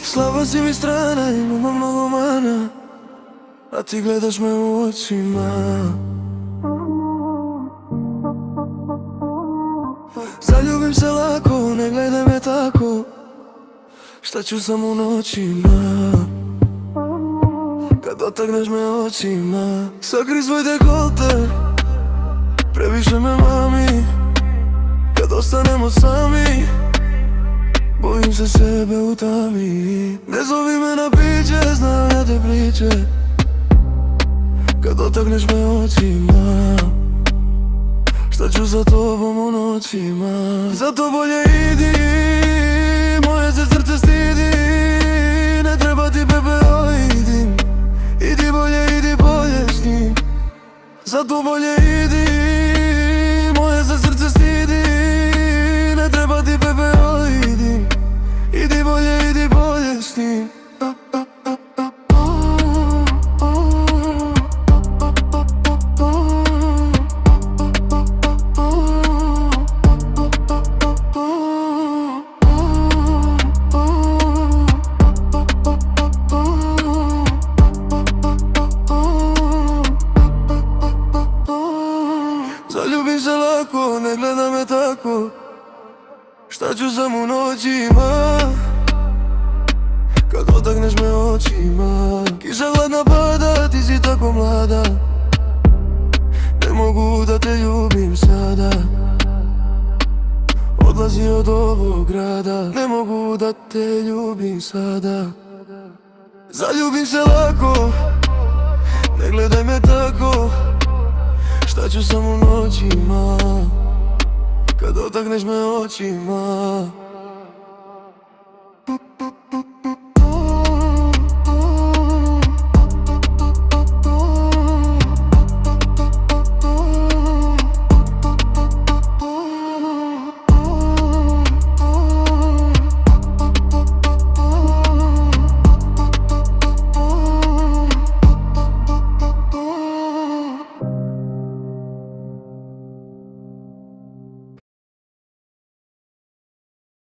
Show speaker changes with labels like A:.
A: Slaba si mi strana, imamo mnogo mana, a ti gledaš me u očima. Zaljubim se lako, ne gledaj me tako, šta ću sam u noćima. Kad dotakneš me očima, sakri svoj dekolte, previše me mami. Kad ostanemo sami, bojim se sebe u tami. Ne zovi me na piće, znam ja te priče. Kad dotakneš me očima, šta ću za tobom u noćima. Zato bolje idi, moje se srce stidi. Ne treba ti Pepeo, idi. Idi bolje s njim. Zato bolje idi, moje se srce stidi. Ne treba ti Pepeo, idi. Idi bolje s njim. Zaljubim se lako, ne gledaj me tako, šta ću sam u noćima. Kad dotakneš me očima, kiša hladna pada, ti si tako mlada. Ne mogu da te ljubim sada, odlazi od ovog grada. Ne mogu da te ljubim sada. Zaljubim se lako, ne gledaj me tako, šta ću sam u noćima. Kad dotakneš me očima.